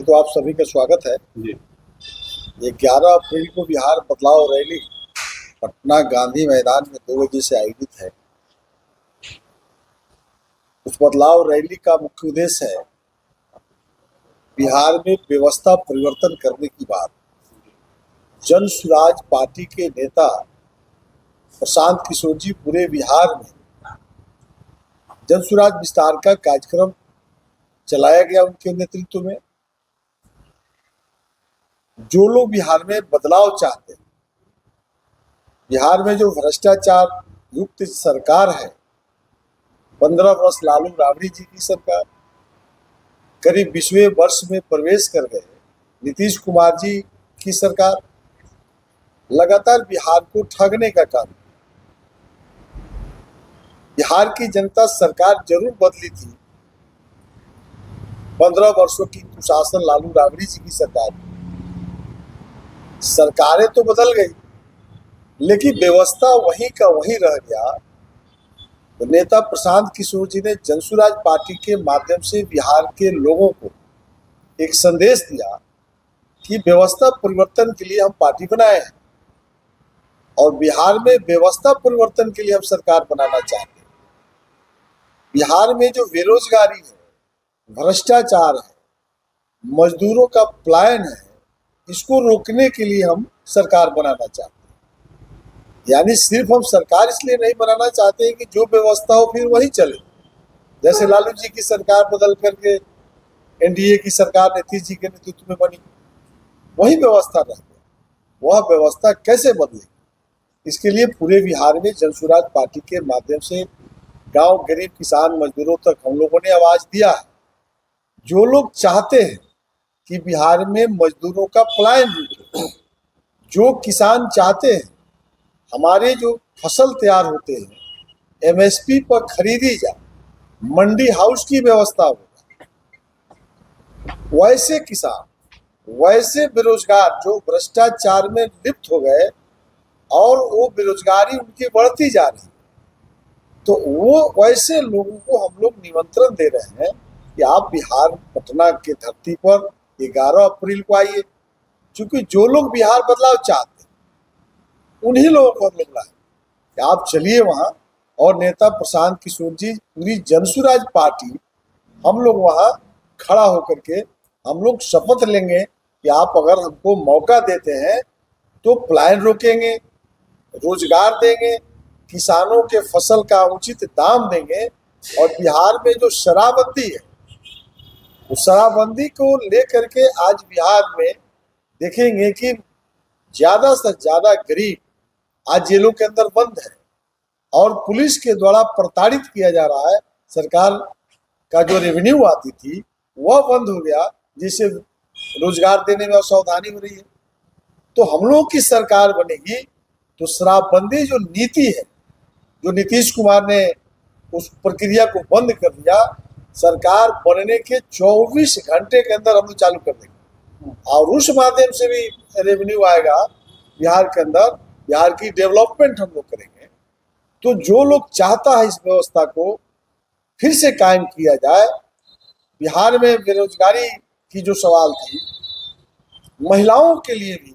पहले तो आप सभी का स्वागत है। जी। ये 11 अप्रैल को बिहार बदलाव रैली पटना गांधी मैदान में 2 बजे से आयोजित है। उस बदलाव रैली का मुख्य उद्देश्य है बिहार में व्यवस्था परिवर्तन करने की बात। जन सुराज पार्टी के नेता प्रशांत किशोर जी पूरे बिहार में जन सुराज विस्तार का कार्यक्रम चलाया गया उनके नेतृत्व में। जो लोग बिहार में बदलाव चाहते हैं, बिहार में जो भ्रष्टाचार युक्त सरकार है, 15 वर्ष लालू राबड़ी जी की सरकार, करीब 20वें वर्ष में प्रवेश कर गए नीतीश कुमार जी की सरकार, लगातार बिहार को ठगने का काम। बिहार की जनता सरकार जरूर बदली थी, 15 वर्षों की कुशासन लालू राबड़ी जी की सरकार, सरकारें तो बदल गई लेकिन व्यवस्था वहीं का वहीं रह गया। तो नेता प्रशांत किशोर जी ने जनसुराज पार्टी के माध्यम से बिहार के लोगों को एक संदेश दिया कि व्यवस्था परिवर्तन के लिए हम पार्टी बनाए हैं और बिहार में व्यवस्था परिवर्तन के लिए हम सरकार बनाना चाहते हैं। बिहार में जो बेरोजगारी है, भ्रष्टाचार है, मजदूरों का पलायन है, इसको रोकने के लिए हम सरकार बनाना चाहते हैं। यानी सिर्फ हम सरकार इसलिए नहीं बनाना चाहते हैं कि जो व्यवस्था हो फिर वही चले। जैसे लालू जी की सरकार बदल करके एनडीए की सरकार नीतीश जी के नेतृत्व में बनी, वही व्यवस्था रह गया। वह व्यवस्था कैसे बदलेगी, इसके लिए पूरे बिहार में जनसुराज पार्टी के माध्यम से गांव, गरीब, किसान, मजदूरों तक हम लोगों ने आवाज दिया है। जो लोग चाहते हैं कि बिहार में मजदूरों का पलायन रुके, जो किसान चाहते हैं हमारे जो फसल तैयार होते हैं एमएसपी पर खरीदी जाए, मंडी हाउस की व्यवस्था हो, वैसे किसान, वैसे बेरोजगार जो भ्रष्टाचार में लिप्त हो गए और वो बेरोजगारी उनकी बढ़ती जा रही, तो वो वैसे लोगों को हम लोग निमंत्रण दे रहे हैं कि आप बिहार पटना की धरती पर 11 अप्रैल को आइए। क्योंकि जो लोग बिहार बदलाव चाहते हैं उन्हीं लोगों को हम लोग लाए कि आप चलिए वहाँ, और नेता प्रशांत किशोर जी, पूरी जनसुराज पार्टी, हम लोग वहाँ खड़ा होकर के हम लोग शपथ लेंगे कि आप अगर हमको मौका देते हैं तो पलायन रोकेंगे, रोजगार देंगे, किसानों के फसल का उचित दाम देंगे, और बिहार में जो शराबबंदी है उस शराबबंदी को लेकर के आज बिहार में देखेंगे कि ज्यादा से ज्यादा गरीब आज जेलों के अंदर बंद है और पुलिस के द्वारा प्रताड़ित किया जा रहा है। सरकार का जो रेवेन्यू आती थी वह बंद हो गया, जिससे रोजगार देने में असावधानी हो रही है। तो हम लोगों की सरकार बनेगी तो शराबबंदी जो नीति है, जो नीतीश कुमार ने उस प्रक्रिया को बंद कर दिया, सरकार बनने के 24 घंटे के अंदर हम लोग चालू कर देंगे और उस माध्यम से भी रेवेन्यू आएगा बिहार के अंदर, बिहार की डेवलपमेंट हम लोग करेंगे। तो जो लोग चाहता है इस व्यवस्था को फिर से कायम किया जाए, बिहार में बेरोजगारी की जो सवाल थी, महिलाओं के लिए भी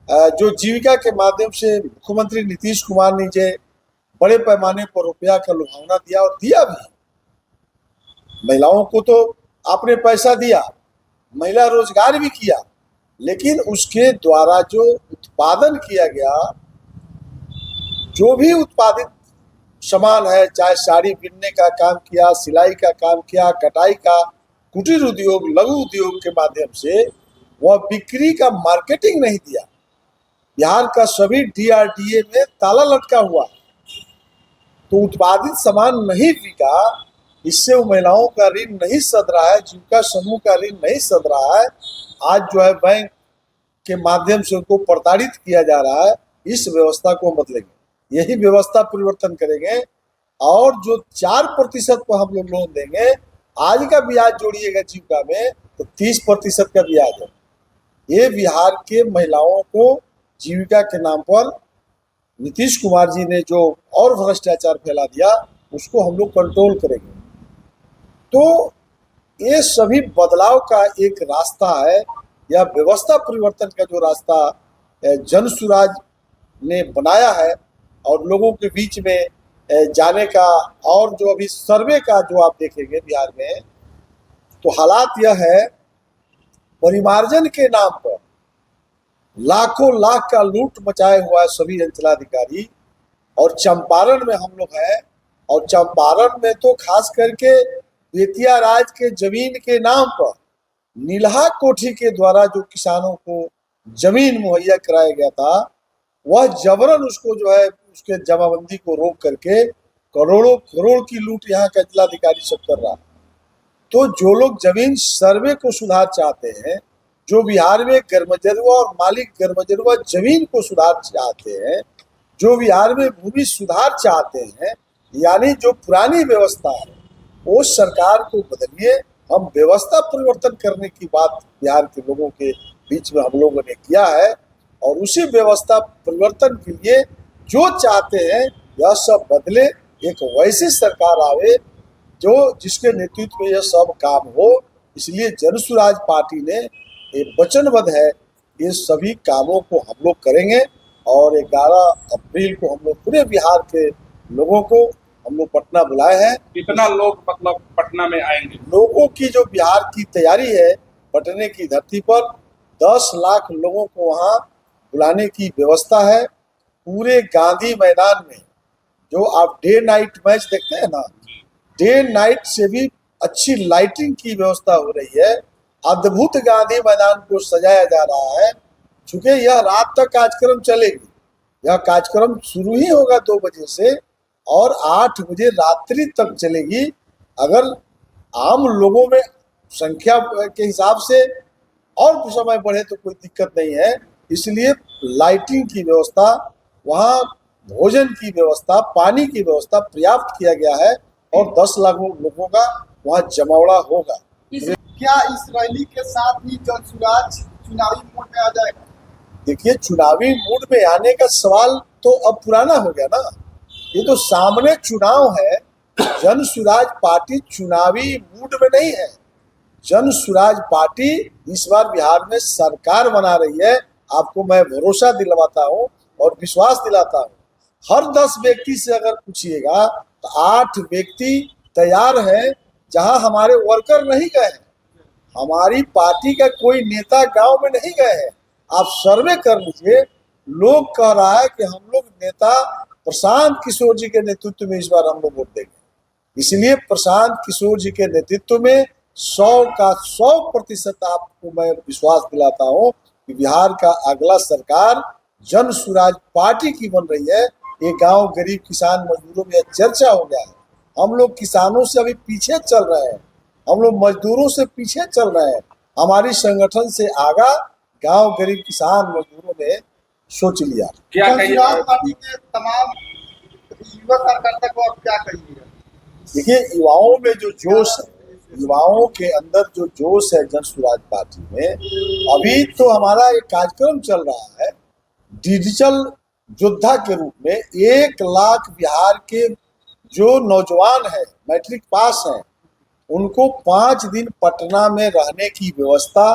जो जीविका के माध्यम से मुख्यमंत्री नीतीश कुमार ने जो बड़े पैमाने पर रुपया का लुभावना दिया और दिया भी, महिलाओं को तो आपने पैसा दिया, महिला रोजगार भी किया, लेकिन उसके द्वारा जो उत्पादन किया गया, जो भी उत्पादित सामान है, चाहे साड़ी बिनने का काम किया, सिलाई का काम किया, कटाई का, कुटीर उद्योग, लघु उद्योग के माध्यम से वह बिक्री का मार्केटिंग नहीं दिया। बिहार का सभी डीआरडीए में ताला लटका हुआ, तो उत्पादित सामान नहीं बिका, इससे वो महिलाओं का ऋण नहीं सध रहा है, जीविका समूह का ऋण नहीं सध रहा है। आज जो है बैंक के माध्यम से उनको प्रताड़ित किया जा रहा है। इस व्यवस्था को बदलेंगे, यही व्यवस्था परिवर्तन करेंगे और जो 4% पर हम लोग लोन देंगे, आज का ब्याज जोड़िएगा जीविका में तो 30% का ब्याज है। ये बिहार के महिलाओं को जीविका के नाम पर नीतीश कुमार जी ने जो और भ्रष्टाचार फैला दिया, उसको हम लोग कंट्रोल करेंगे। तो ये सभी बदलाव का एक रास्ता है, या व्यवस्था परिवर्तन का जो रास्ता जन सुराज ने बनाया है और लोगों के बीच में जाने का। और जो अभी सर्वे का जो आप देखेंगे बिहार में, तो हालात यह है, परिमार्जन के नाम पर लाखों लाख का लूट मचाए हुआ है सभी अंचलाधिकारी। और चंपारण में हम लोग हैं, और चंपारण में तो खास करके बेतिया राज के जमीन के नाम पर नीलहा कोठी के द्वारा जो किसानों को जमीन मुहैया कराया गया था, वह जबरन उसको जो है उसके जमाबंदी को रोक करके करोड़ों करोड़ की लूट यहाँ का जिलाधिकारी सब कर रहा है। तो जो लोग जमीन सर्वे को सुधार चाहते हैं, जो बिहार में गर्मजरुआ और मालिक गर्मजरुआ जमीन को सुधार चाहते हैं, जो बिहार में भूमि सुधार चाहते हैं, यानी जो पुरानी व्यवस्था है वो सरकार को बदलिए। हम व्यवस्था परिवर्तन करने की बात बिहार के लोगों के बीच में हम लोगों ने किया है, और उसी व्यवस्था परिवर्तन के लिए जो चाहते हैं यह सब बदले, एक वैसी सरकार आवे जो जिसके नेतृत्व में यह सब काम हो। इसलिए जन सुराज पार्टी ने ये वचनबद्ध है, ये सभी कामों को हम लोग करेंगे। और 11 अप्रैल को हम लोग पूरे बिहार के लोगों को हम लोग पटना बुलाए हैं। कितना लोग मतलब पटना में आएंगे? लोगों की जो बिहार की तैयारी है, पटने की धरती पर 10 लाख लोगों को वहाँ बुलाने की व्यवस्था है। पूरे गांधी मैदान में जो आप डे नाइट मैच देखते हैं ना, डे नाइट से भी अच्छी लाइटिंग की व्यवस्था हो रही है। अद्भुत गांधी मैदान को सजाया जा रहा है। चूंकि यह रात तक कार्यक्रम चलेगी, यह कार्यक्रम शुरू ही होगा 2 बजे से और 8 बजे रात्रि तक चलेगी। अगर आम लोगों में संख्या के हिसाब से और समय बढ़े तो कोई दिक्कत नहीं है। इसलिए लाइटिंग की व्यवस्था, वहाँ भोजन की व्यवस्था, पानी की व्यवस्था पर्याप्त किया गया है, और 10 लाख लोगों का वहाँ जमावड़ा होगा। क्या इस रैली के साथ ही जन सुराज चुनावी मोड में आ जाएगा? देखिए, चुनावी मूड में आने का सवाल तो अब पुराना हो गया ना। ये तो सामने चुनाव है। जन सुराज पार्टी चुनावी मूड में नहीं है। जन सुराज पार्टी इस बार बिहार में सरकार बना रही है। आपको मैं भरोसा दिलवाता हूँ और विश्वास दिलाता हूँ। हर 10 व्यक्ति से अगर पूछिएगा तो 8 व्यक्ति तैयार हैं। जहां हमारे वर्कर नहीं गए हैं, हमारी पार्टी का कोई नेता गांव में नहीं गए हैं, आप सर्वे कर लीजिए। लोग कह रहा है कि हम लोग नेता प्रशांत किशोर जी के नेतृत्व में इस बार हम लोग वोट देंगे। इसलिए प्रशांत किशोर जी के नेतृत्व में 100 का 100% आपको मैं विश्वास दिलाता हूँ कि बिहार का अगला सरकार जन सुराज पार्टी की बन रही है। ये गांव गरीब किसान मजदूरों में चर्चा हो गया है। हम लोग किसानों से अभी पीछे चल रहे हैं, हम लोग मजदूरों से पीछे चल रहे हैं। हमारी संगठन से आगा गांव गरीब किसान मजदूरों ने सोच लिया। क्या जन सुराज पार्टी के तमाम युवा कार्यकर्ता को आप क्या कहिएगा? देखिए, युवाओं में जो जोश है, युवाओं के अंदर जो जोश है जन सुराज पार्टी में, अभी तो हमारा एक कार्यक्रम चल रहा है डिजिटल योद्धा के रूप में। 1 लाख बिहार के जो नौजवान है, मैट्रिक पास हैं, उनको 5 दिन पटना में रहने की व्यवस्था,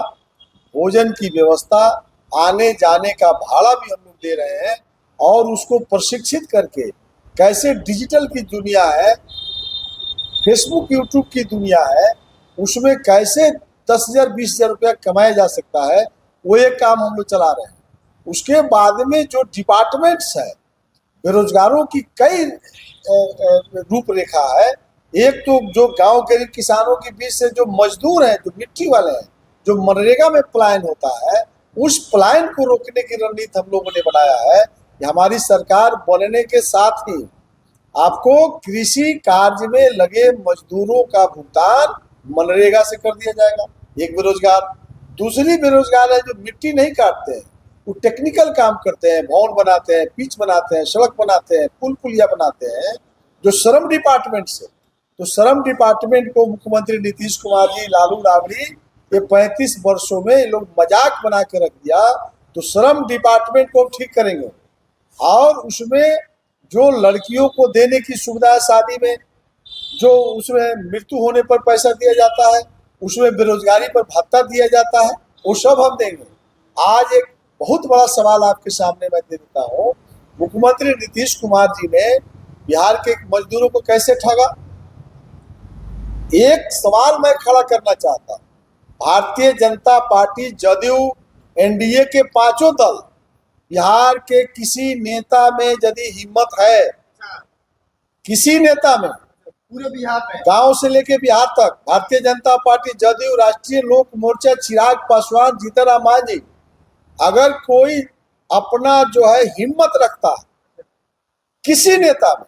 भोजन की व्यवस्था, आने जाने का भाड़ा भी हम लोग दे रहे हैं। और उसको प्रशिक्षित करके कैसे डिजिटल की दुनिया है, फेसबुक यूट्यूब की दुनिया है, उसमें कैसे 10,000 20,000 रुपया कमाया जा सकता है, वो एक काम हम लोग चला रहे हैं। उसके बाद में जो डिपार्टमेंट्स है, बेरोजगारों की कई रूपरेखा है। एक तो जो गांव गरीब किसानों के बीच से जो मजदूर हैं, जो मिट्टी वाले हैं, जो मनरेगा में पलायन होता है, उस पलायन को रोकने की रणनीति हम लोगों ने बनाया है। कि हमारी सरकार बनने के साथ ही आपको कृषि कार्य में लगे मजदूरों का भुगतान मनरेगा से कर दिया जाएगा। एक बेरोजगार। दूसरी बेरोजगार है जो मिट्टी नहीं काटते हैं, वो टेक्निकल काम करते हैं, भवन बनाते हैं, पिच बनाते हैं, सड़क बनाते हैं, पुल पुलिया बनाते हैं, जो श्रम डिपार्टमेंट से। तो श्रम डिपार्टमेंट को मुख्यमंत्री नीतीश कुमार जी, लालू राबड़ी, ये 35 वर्षों में ये लोग मजाक बना के रख दिया। तो श्रम डिपार्टमेंट को हम ठीक करेंगे, और उसमें जो लड़कियों को देने की सुविधा है शादी में, जो उसमें मृत्यु होने पर पैसा दिया जाता है, उसमें बेरोजगारी पर भत्ता दिया जाता है, वो सब हम देंगे। आज एक बहुत बड़ा सवाल आपके सामने मैं दे देता हूँ। मुख्यमंत्री नीतीश कुमार जी ने बिहार के मजदूरों को कैसे ठगा? एक सवाल मैं खड़ा करना चाहता हूँ। भारतीय जनता पार्टी, जदयू, एनडीए के पांचों दल, बिहार के किसी नेता में यदि हिम्मत है, किसी नेता में, पूरे बिहार में गांव से लेके बिहार तक, भारतीय जनता पार्टी, जदयू, राष्ट्रीय लोक मोर्चा, चिराग पासवान, जीतन राम मांझी, अगर कोई अपना जो है हिम्मत रखता है किसी नेता में,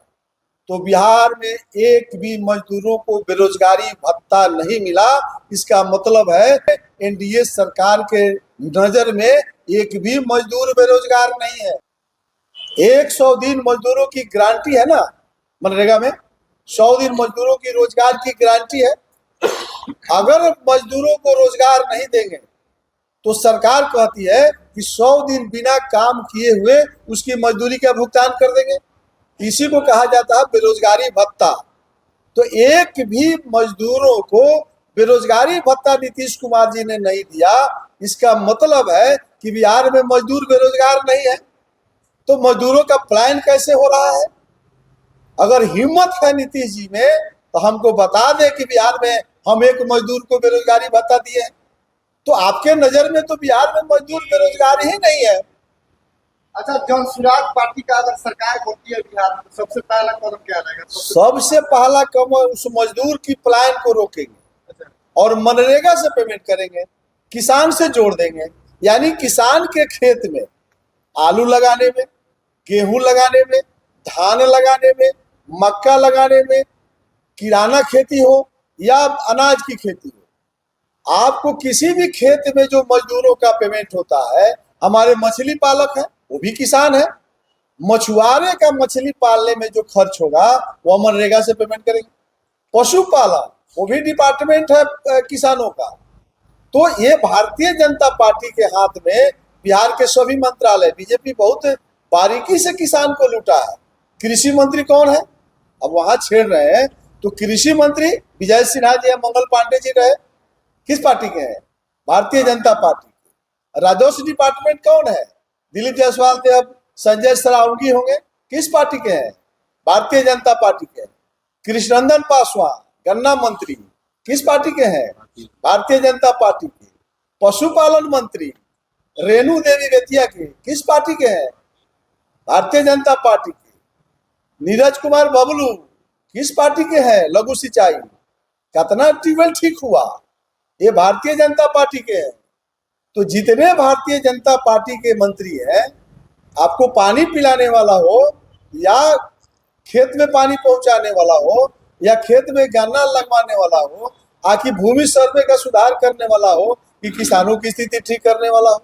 तो बिहार में एक भी मजदूरों को बेरोजगारी भत्ता नहीं मिला। इसका मतलब है एनडीए सरकार के नजर में एक भी मजदूर बेरोजगार नहीं है। 100 दिन मजदूरों की गारंटी है ना मनरेगा में, 100 दिन मजदूरों की रोजगार की गारंटी है। अगर मजदूरों को रोजगार नहीं देंगे तो सरकार कहती है कि 100 दिन बिना काम किए हुए उसकी मजदूरी का भुगतान कर देंगे। इसी को कहा जाता है बेरोजगारी भत्ता। तो एक भी मजदूरों को बेरोजगारी भत्ता नीतीश कुमार जी ने नहीं दिया। इसका मतलब है कि बिहार में मजदूर बेरोजगार नहीं है। तो मजदूरों का प्लान कैसे हो रहा है? अगर हिम्मत है नीतीश जी में तो हमको बता दे कि बिहार में हम एक मजदूर को बेरोजगारी भत्ता दिए हैं। तो आपके नजर में तो बिहार में मजदूर बेरोजगार ही नहीं है। अच्छा, जन सुराज पार्टी का अगर सरकार होती है बिहार में तो सबसे पहला कदम क्या रहेगा? सबसे पहला कदम उस मजदूर की पलायन को रोकेंगे अच्छा, और मनरेगा से पेमेंट करेंगे, किसान से जोड़ देंगे। यानी किसान के खेत में आलू लगाने में, गेहूं लगाने में, धान लगाने में, मक्का लगाने में, किराना खेती हो या अनाज की खेती हो, आपको किसी भी खेत में जो मजदूरों का पेमेंट होता है, हमारे मछली पालक है वो भी किसान है, मछुआरे का मछली पालने में जो खर्च होगा वो मनरेगा से पेमेंट करेंगे। पशुपालन वो भी डिपार्टमेंट है किसानों का। तो ये भारतीय जनता पार्टी के हाथ में बिहार के सभी मंत्रालय, बीजेपी बहुत बारीकी से किसान को लूटा है। कृषि मंत्री कौन है? अब वहां छेड़ रहे हैं तो कृषि मंत्री विजय सिन्हा जी या मंगल पांडे जी रहे, किस पार्टी के हैं? भारतीय जनता पार्टी के। राजस्व डिपार्टमेंट कौन है? दिलीप जायसवाल थे, अब संजय सरावगी होंगे, किस पार्टी के हैं? भारतीय जनता पार्टी के। कृष्णनंदन पासवान गन्ना मंत्री किस पार्टी के हैं? भारतीय जनता पार्टी के। पशुपालन मंत्री रेणु देवी बेतिया के किस पार्टी के हैं? भारतीय जनता पार्टी के। नीरज कुमार बबलू किस पार्टी के हैं? लघु सिंचाई, कितना ट्यूबवेल ठीक हुआ, ये भारतीय जनता पार्टी के हैं। तो जितने भारतीय जनता पार्टी के मंत्री हैं, आपको पानी पिलाने वाला हो या खेत में पानी पहुंचाने वाला हो या खेत में गन्ना लगवाने वाला हो, आखिर भूमि सर्वे का सुधार करने वाला हो कि किसानों की स्थिति ठीक करने वाला हो,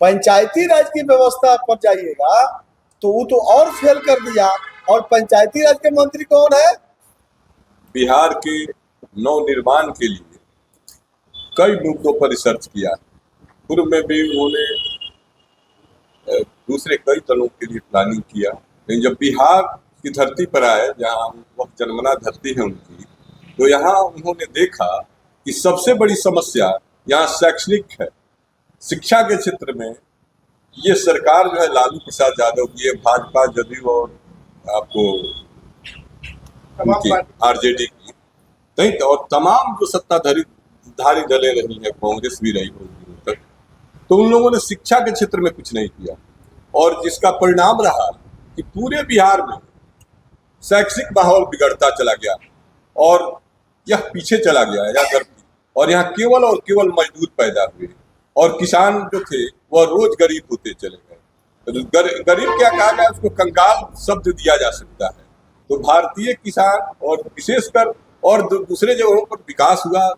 पंचायती राज की व्यवस्था पर जाइएगा तो वो तो और फेल कर दिया। और पंचायती राज के मंत्री कौन है? बिहार के नवनिर्माण के लिए कई मुद्दों पर रिसर्च किया। पूर्व में भी उन्होंने दूसरे कई दलों के लिए प्लानिंग किया, लेकिन जब बिहार की धरती पर आए, जहां वह जन्मना धरती है उनकी, तो यहाँ उन्होंने देखा कि सबसे बड़ी समस्या यहाँ शैक्षणिक है। शिक्षा के क्षेत्र में ये सरकार जो है लालू प्रसाद यादव की है, भाजपा, जदयू और आपको आरजेडी की नहीं, और तमाम जो सत्ताधारी दलें रही है, कांग्रेस भी रही होगी तक, तो उन लोगों ने शिक्षा के क्षेत्र में कुछ नहीं किया। और जिसका परिणाम रहा कि पूरे बिहार में शैक्षिक माहौल बिगड़ता चला गया और यह पीछे चला गया या धरती, और यहाँ केवल और केवल मजदूर पैदा हुए और किसान जो थे वह रोज गरीब होते चले गए। गरीब क्या कहा जाए, उसको कंगाल शब्द दिया जा सकता है। तो भारतीय किसान और विशेषकर और दूसरे जगहों पर विकास हुआ,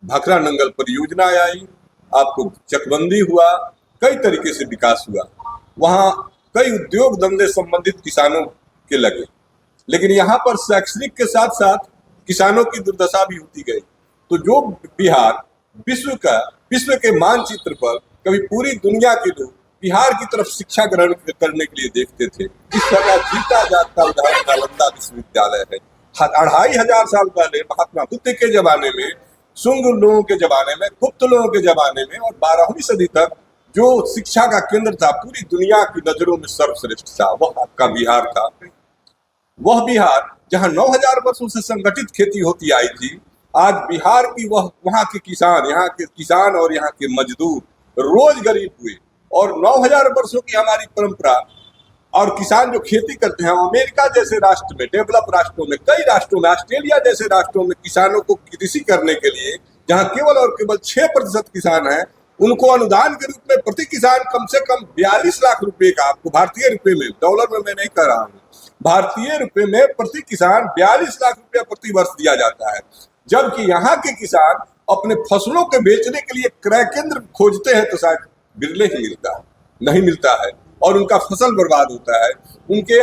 भाखड़ा नंगल परियोजना आई, आपको चकबंदी हुआ, कई तरीके से विकास हुआ, वहाँ कई उद्योग धंधे संबंधित किसानों के लगे। लेकिन यहाँ पर शैक्षणिक के साथ साथ किसानों की दुर्दशा भी होती गई। तो जो बिहार विश्व के मानचित्र पर कभी पूरी दुनिया के लोग बिहार की तरफ शिक्षा ग्रहण करने के लिए देखते थे, इस तरह जीता जागता उदाहरण नालंदा विश्वविद्यालय है। 2500 साल पहले महात्मा बुद्ध के जमाने में शुंग लोगों के जमाने में, गुप्त लोगों के जमाने में और 12वीं सदी तक जो शिक्षा का केंद्र था, पूरी दुनिया की नजरों में सर्वश्रेष्ठ था, वह आपका बिहार था। वह बिहार जहां 9000 वर्षों से संगठित खेती होती आई थी, आज बिहार की वहां के किसान, यहाँ के किसान और यहाँ के मजदूर रोज गरीब हुए। और 9000 वर्षों की हमारी परंपरा और किसान जो खेती करते हैं, अमेरिका जैसे राष्ट्र में, डेवलप राष्ट्रों में, कई राष्ट्रों में, ऑस्ट्रेलिया जैसे राष्ट्रों में किसानों को कृषि करने के लिए, जहां केवल और केवल 6% किसान हैं, उनको अनुदान के रूप में प्रति किसान कम से कम 42 लाख रुपए का, आपको भारतीय रुपए में, डॉलर में मैं नहीं कह रहा हूँ, भारतीय रुपए में प्रति किसान 42 लाख रुपया प्रति वर्ष दिया जाता है। जबकि यहाँ के किसान अपने फसलों के बेचने के लिए क्रय केंद्र खोजते हैं तो शायद बिरले ही मिलता है, नहीं मिलता है, और उनका फसल बर्बाद होता है। उनके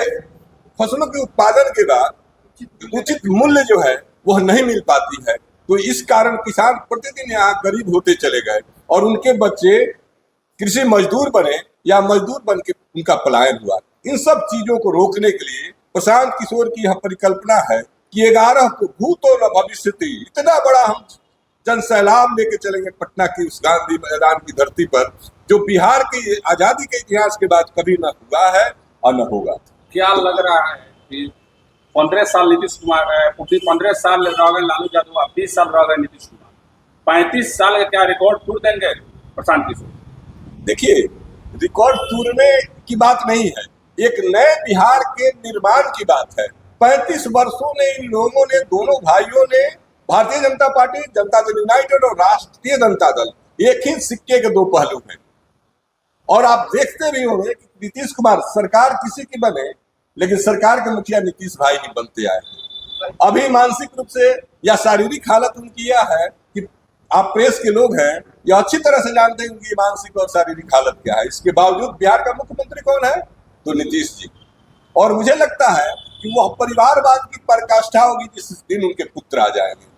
फसलों के उत्पादन के बाद उचित मूल्य जो है वह नहीं मिल पाती है। तो इस कारण किसान प्रतिदिन यहाँ गरीब होते चले गए और उनके बच्चे कृषि मजदूर बने या मजदूर बन के उनका पलायन हुआ। इन सब चीजों को रोकने के लिए प्रशांत किशोर की यह परिकल्पना है कि 11 को भूतो न भविष्यति, इतना बड़ा हम जन सैलाब लेके चलेंगे पटना की उस गांधी मैदान की धरती पर, जो बिहार की आजादी के इतिहास के बाद कभी न हुआ है और न होगा। क्या लग रहा है कि 15 साल नीतीश कुमार है, 15 साल रह गए लालू यादव, 20 साल रह गए नीतीश कुमार, 35 साल का क्या रिकॉर्ड तोड़ देंगे प्रशांत किशोर? देखिए, रिकॉर्ड तोड़ने की बात नहीं है, एक नए बिहार के निर्माण की बात है। 35 वर्षों में इन लोगों ने, दोनों भाइयों ने, भारतीय जनता पार्टी, जनता दल यूनाइटेड और राष्ट्रीय जनता दल, एक ही सिक्के के दो पहलू हैं। और आप देखते भी होंगे कि नीतीश कुमार, सरकार किसी की बने लेकिन सरकार के मुखिया नीतीश भाई ही बनते आए हैं। अभी मानसिक रूप से या शारीरिक हालत उनकी यह है कि आप प्रेस के लोग हैं, यह अच्छी तरह से जानते हैं उनकी मानसिक और शारीरिक हालत क्या है। इसके बावजूद बिहार का मुख्यमंत्री कौन है? तो नीतीश जी। और मुझे लगता है कि वह परिवारवाद की पराकाष्ठा होगी जिस दिन उनके पुत्र आ जाएंगे।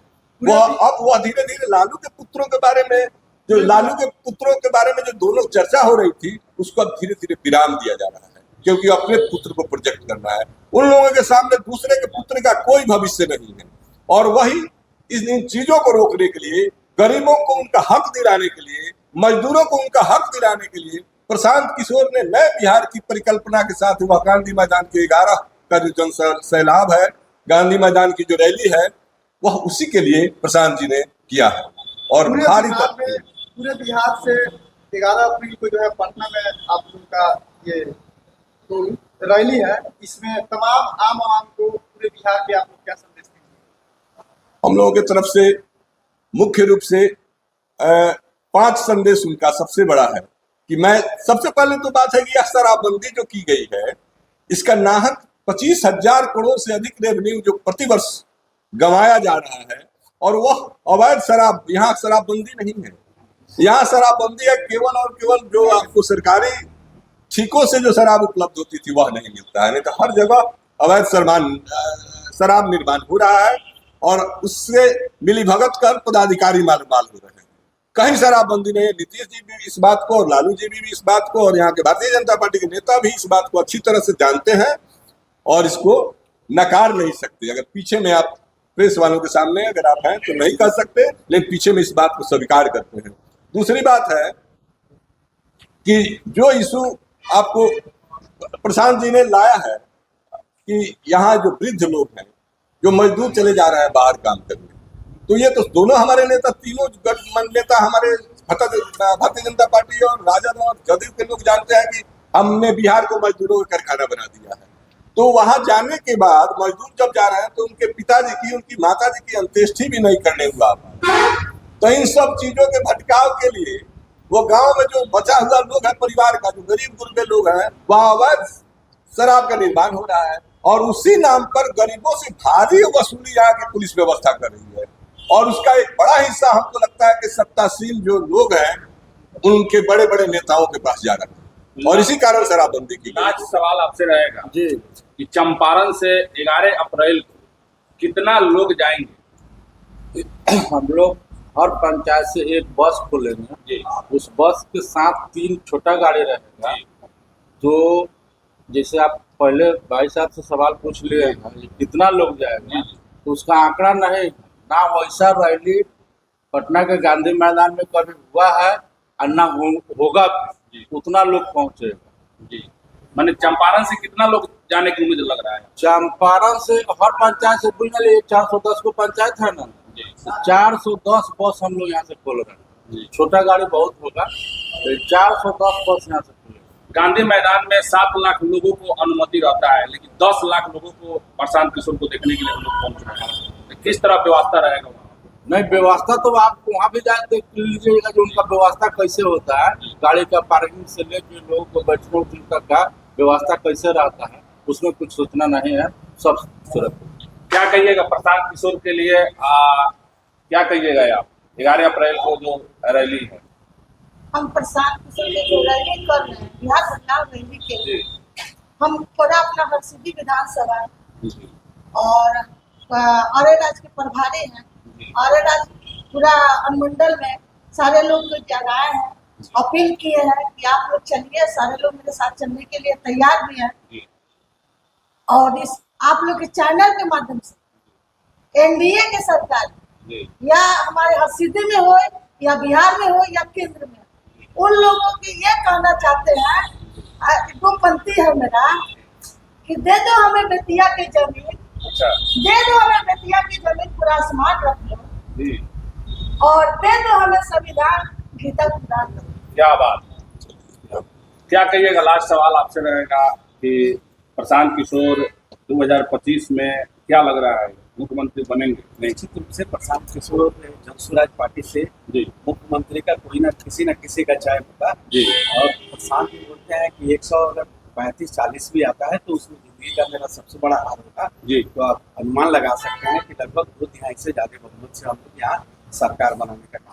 वह धीरे धीरे लालू के पुत्रों के बारे में, जो लालू के पुत्रों के बारे में जो दोनों चर्चा हो रही थी, उसको अब धीरे धीरे विराम दिया जा रहा है, क्योंकि अपने पुत्र को प्रोजेक्ट करना है। उन लोगों के सामने दूसरे के पुत्र का कोई भविष्य नहीं है। और वही इन चीजों को रोकने के लिए, गरीबों को उनका हक दिलाने के लिए, मजदूरों को उनका हक दिलाने के लिए प्रशांत किशोर ने नए बिहार की परिकल्पना के साथ वह गांधी मैदान के 11 का जो जन सैलाब है, गांधी मैदान की जो रैली है, वह उसी के लिए प्रशांत जी ने किया है। और पूरे बिहार से 11 अप्रैल को जो है पटना में आप उनका ये तो रैली है, इसमें तमाम आम आवाम को, पूरे बिहार के आप लोग क्या संदेश देंगे? हम लोगों की तरफ से मुख्य रूप से 5 संदेश उनका सबसे बड़ा है कि मैं, सबसे पहले तो बात है कि यह शराबबंदी जो की गई है, इसका नाहक 25,000 करोड़ से अधिक रेवेन्यू जो प्रतिवर्ष गंवाया जा रहा है, और वह अवैध शराब, यहाँ शराबबंदी नहीं है, यहाँ शराबबंदी है केवल और केवल जो आपको सरकारी ठीकों से जो शराब उपलब्ध होती थी वह नहीं मिलता है, नहीं तो हर जगह अवैध शराब निर्माण हो रहा है और उससे मिलीभगत कर पदाधिकारी मालूमाल हो रहे हैं। कहीं शराबबंदी नहीं है। नीतीश जी भी इस बात को और लालू जी भी इस बात को और यहाँ के भारतीय जनता पार्टी के नेता भी इस बात को अच्छी तरह से जानते हैं और इसको नकार नहीं सकते। अगर पीछे में आप प्रेस वालों के सामने अगर आप हैं तो नहीं कर सकते, लेकिन पीछे में इस बात को स्वीकार करते हैं। दूसरी बात है कि जो इशू आपको प्रशांत जी ने लाया है कि यहाँ जो वृद्ध लोग हैं, जो मजदूर चले जा रहे हैं बाहर काम करने, तो ये तो दोनों हमारे नेता, तीनों नेता हमारे भारतीय जनता पार्टी और राजद और जदयू के लोग जानते हैं कि हमने बिहार को मजदूरों का कारखाना बना दिया है। तो वहां जाने के बाद मजदूर जब जा रहे हैं तो उनके पिताजी की, उनकी माताजी की अंत्येष्टि भी नहीं करने हुआ। तो इन सब चीजों के भटकाव के लिए वो गांव में जो बचा हुआ लोग है, परिवार का जो गरीब गुरबे लोग हैं, वहां अवैध शराब का निर्माण हो रहा है और उसी नाम पर गरीबों से भारी वसूली यहाँ की पुलिस व्यवस्था कर रही है। और उसका एक बड़ा हिस्सा हमको लगता है कि सत्तासीन जो लोग हैं उनके बड़े बड़े नेताओं के पास जा रहा है और इसी कारण शराबबंदी की। आज सवाल आपसे रहेगा जी कि चंपारण से 11 अप्रैल को कितना लोग जाएंगे? हम लोग हर पंचायत से एक बस खोलेंगे जी। उस बस के साथ 3 छोटा गाड़ी रहेगा। तो जैसे आप पहले भाई साहब से सवाल पूछ लिए हैं कितना लोग जाएंगे, तो उसका आंकड़ा नहीं ना, वैसा रैली पटना के गांधी मैदान में कभी हुआ है और ना होगा भी। उतना लोग पहुंचेगा। जी, माने चंपारण से कितना लोग जाने की उम्मीद लग रहा है? चंपारण से हर पंचायत से बुझल 410 को पंचायत है ना, जी 410 बस हम लोग यहाँ से खोल रहे हैं। जी। छोटा गाड़ी बहुत होगा, तो 410 बस यहाँ से खोलेंगे। गांधी मैदान में 7 लाख लोगों को अनुमति रहता है, लेकिन 10 लाख लोगों को प्रशांत किशोर को देखने के लिए लोग पहुंच रहे हैं। तो किस तरह व्यवस्था रहेगा वहाँ? नहीं, व्यवस्था तो आप वहाँ भी जा देख लीजिएगा कि उनका व्यवस्था कैसे होता है। गाड़ी का पार्किंग से लेकर लोगों को बैठने उठने तक का व्यवस्था कैसे रहता है, उसमें कुछ सोचना नहीं है, सब सुरक्षित। क्या कहिएगा प्रशांत किशोर के लिए? क्या कहिएगा आप 11 अप्रैल को जो रैली है? हम प्रशांत किशोर की जो रैली कर रहे हैं, बिहार बदलाव रैली के लिए हम पूरा अपना हरसिद्धि विधानसभा और औरैया के प्रभारी हैं, औरैया पूरा अनुमंडल में सारे लोग को जगाए हैं, अपील किए हैं कि आप लोग चलिए। सारे लोग मेरे साथ चलने के लिए तैयार भी हैं। और इस आप लोग के चैनल के माध्यम से एनडीए के सरकार या हमारे हरसिद्धि में हो या बिहार में हो या केंद्र में, उन लोगों को ये कहना चाहते हैं, दो पंक्ति है मेरा, कि दे दो हमें बेतिया की जमीन, अच्छा, दे दो हमें बेतिया की जमीन, पूरा आसमान रख लो, और दे दो हमें संविधान गीता प्रदान करो। क्या बात। क्या कहिएगा? लास्ट सवाल आपसे रहेगा कि प्रशांत किशोर 2025 में क्या लग रहा है, मुख्यमंत्री बनेंगे? निश्चित रूप से प्रशांत किशोर जनसुराज पार्टी से जी मुख्यमंत्री का कोई ना किसी का चयन होगा। जी। और प्रशांत जी बोलते हैं कि 135-40 भी आता है तो उसमें जिंदगी का मेरा सबसे बड़ा हार होगा। जी। तो आप अनुमान लगा सकते हैं कि लगभग 2 तिहाई से ज्यादा बहुमत से हम लोग यहाँ सरकार बनाने का काम